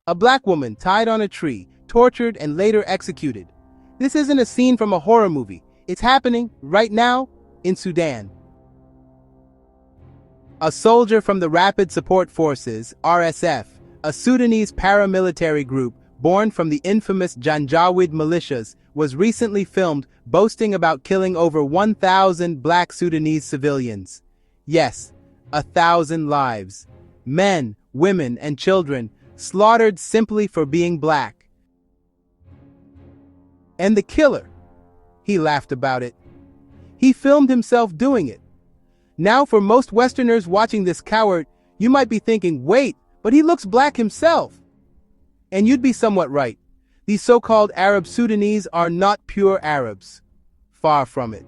A black woman tied on a tree, tortured and later executed. This isn't a scene from a horror movie. It's happening right now in Sudan. A soldier from the Rapid Support Forces, RSF, a Sudanese paramilitary group born from the infamous Janjaweed militias, was recently filmed boasting about killing over 1,000 black Sudanese civilians. Yes, 1,000 lives. Men, women, and children slaughtered simply for being black. And the killer, he laughed about it. He filmed himself doing it. Now for most Westerners watching this coward, you might be thinking, wait, but he looks black himself. And you'd be somewhat right. These so-called Arab Sudanese are not pure Arabs. Far from it.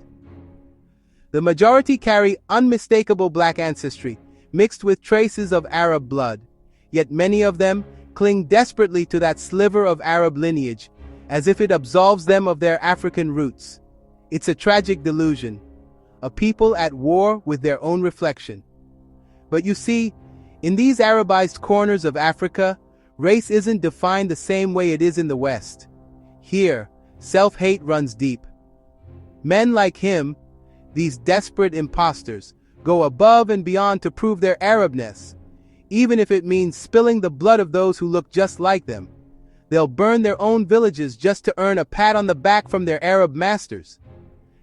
The majority carry unmistakable black ancestry, mixed with traces of Arab blood. Yet many of them cling desperately to that sliver of Arab lineage, as if it absolves them of their African roots. It's a tragic delusion, a people at war with their own reflection. But you see, in these Arabized corners of Africa, race isn't defined the same way it is in the West. Here, self-hate runs deep. Men like him, these desperate imposters, go above and beyond to prove their Arabness, even if it means spilling the blood of those who look just like them. They'll burn their own villages just to earn a pat on the back from their Arab masters.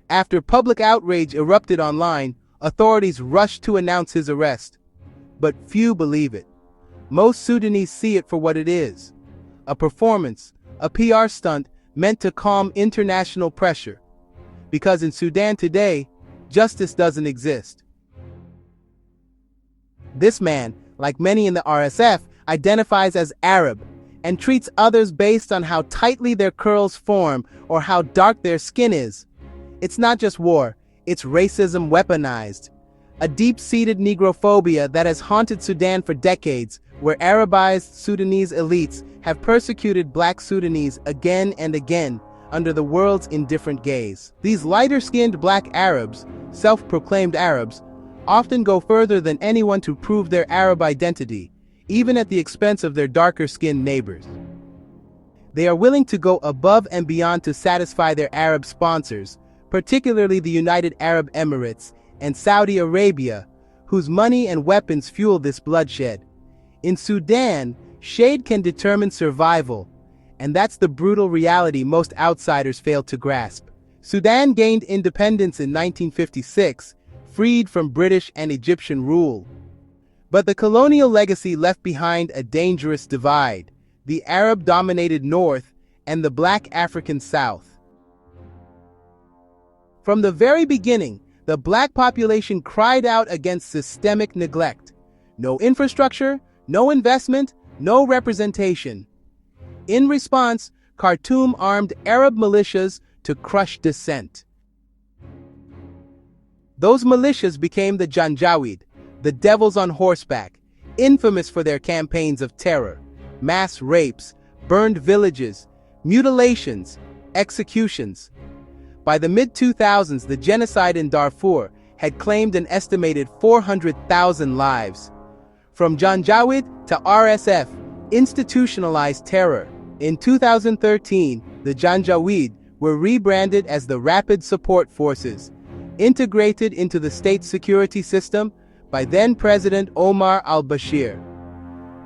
After public outrage erupted online, authorities rushed to announce his arrest. But few believe it. Most Sudanese see it for what it is. A performance, a PR stunt meant to calm international pressure. Because in Sudan today, justice doesn't exist. This man, like many in the RSF, identifies as Arab and treats others based on how tightly their curls form or how dark their skin is. It's not just war, it's racism weaponized. A deep-seated negrophobia that has haunted Sudan for decades, where Arabized Sudanese elites have persecuted black Sudanese again and again under the world's indifferent gaze. These lighter-skinned black Arabs, self-proclaimed Arabs, often go further than anyone to prove their Arab identity, even at the expense of their darker-skinned neighbors. They are willing to go above and beyond to satisfy their Arab sponsors, particularly the United Arab Emirates and Saudi Arabia, whose money and weapons fuel this bloodshed. In Sudan, shade can determine survival, and that's the brutal reality most outsiders fail to grasp. Sudan gained independence in 1956, freed from British and Egyptian rule. But the colonial legacy left behind a dangerous divide: the Arab-dominated North and the Black African South. From the very beginning, the black population cried out against systemic neglect. No infrastructure, no investment, no representation. In response, Khartoum armed Arab militias to crush dissent. Those militias became the Janjaweed, the devils on horseback, infamous for their campaigns of terror, mass rapes, burned villages, mutilations, executions. By the mid-2000s, the genocide in Darfur had claimed an estimated 400,000 lives. From Janjaweed to RSF, institutionalized terror. In 2013, the Janjaweed were rebranded as the Rapid Support Forces, integrated into the state security system by then-President Omar al-Bashir.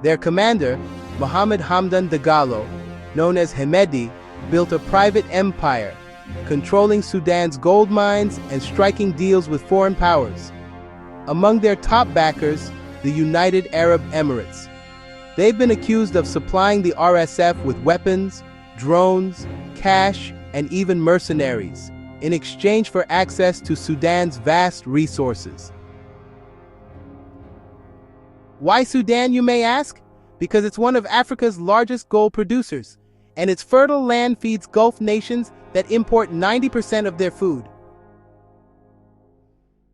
Their commander, Mohammed Hamdan Dagalo, known as Hemedi, built a private empire, controlling Sudan's gold mines and striking deals with foreign powers. Among their top backers, the United Arab Emirates. They've been accused of supplying the RSF with weapons, drones, cash, and even mercenaries, in exchange for access to Sudan's vast resources. Why Sudan, you may ask? Because it's one of Africa's largest gold producers, and its fertile land feeds Gulf nations that import 90% of their food.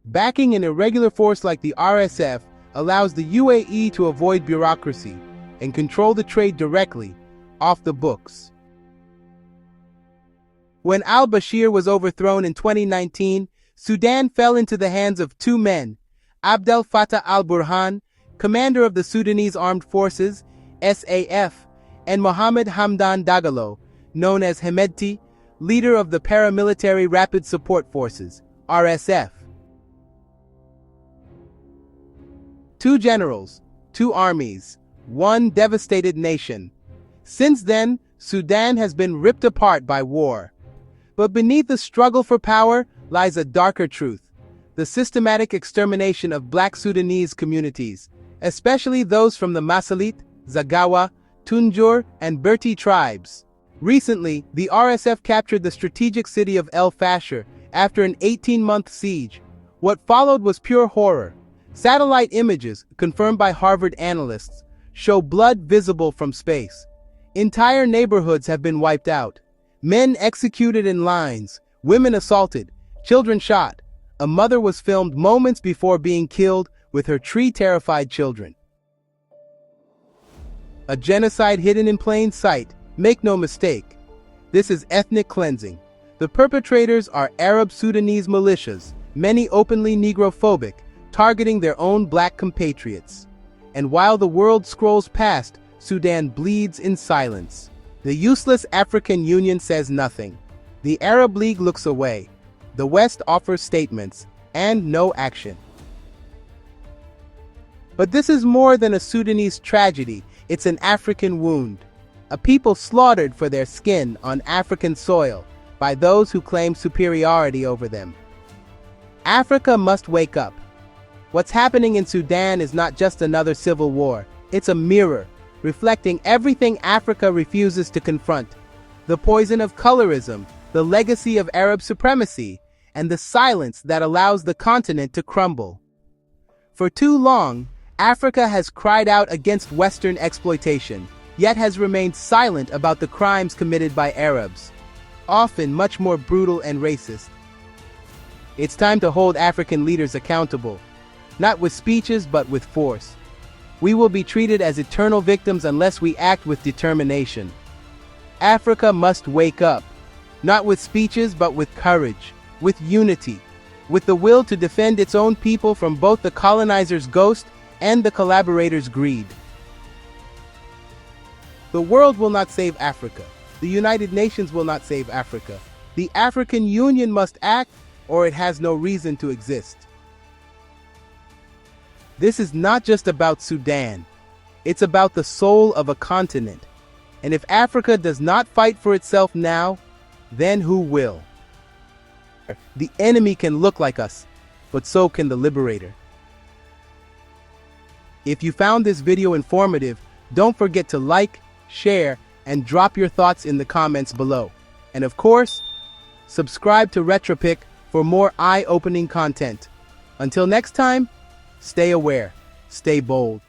Backing an irregular force like the RSF allows the UAE to avoid bureaucracy and control the trade directly, off the books. When al-Bashir was overthrown in 2019, Sudan fell into the hands of two men: Abdel Fattah al-Burhan, commander of the Sudanese Armed Forces, SAF, and Mohammed Hamdan Dagalo, known as Hemedti, leader of the Paramilitary Rapid Support Forces, RSF. 2 generals, 2 armies, 1 devastated nation. Since then, Sudan has been ripped apart by war. But beneath the struggle for power lies a darker truth: the systematic extermination of Black Sudanese communities, especially those from the Masalit, Zagawa, Tunjur, and Berti tribes. Recently, the RSF captured the strategic city of al-fasser after an 18-month siege. What followed was pure horror. Satellite images, confirmed by Harvard analysts, show blood visible from space. Entire neighborhoods have been wiped out. Men executed in lines, women assaulted, children shot. A mother was filmed moments before being killed with her tree-terrified children. A genocide hidden in plain sight. Make no mistake, this is ethnic cleansing. The perpetrators are Arab Sudanese militias, many openly Negrophobic, targeting their own black compatriots. And while the world scrolls past, Sudan bleeds in silence. The useless African Union says nothing. The Arab League looks away. The West offers statements, and no action. But this is more than a Sudanese tragedy, it's an African wound. A people slaughtered for their skin on African soil by those who claim superiority over them. Africa must wake up. What's happening in Sudan is not just another civil war, it's a mirror, reflecting everything Africa refuses to confront: the poison of colorism, the legacy of Arab supremacy, and the silence that allows the continent to crumble. For too long, Africa has cried out against Western exploitation, yet has remained silent about the crimes committed by Arabs, often much more brutal and racist. It's time to hold African leaders accountable, not with speeches but with force. We will be treated as eternal victims unless we act with determination. Africa must wake up, not with speeches but with courage, with unity, with the will to defend its own people from both the colonizer's ghost and the collaborator's greed. The world will not save Africa. The United Nations will not save Africa. The African Union must act, or it has no reason to exist. This is not just about Sudan. It's about the soul of a continent. And if Africa does not fight for itself now, then who will? The enemy can look like us, but so can the liberator. If you found this video informative, don't forget to like, share, and drop your thoughts in the comments below. And of course, subscribe to Retropic for more eye-opening content. Until next time, stay aware, stay bold.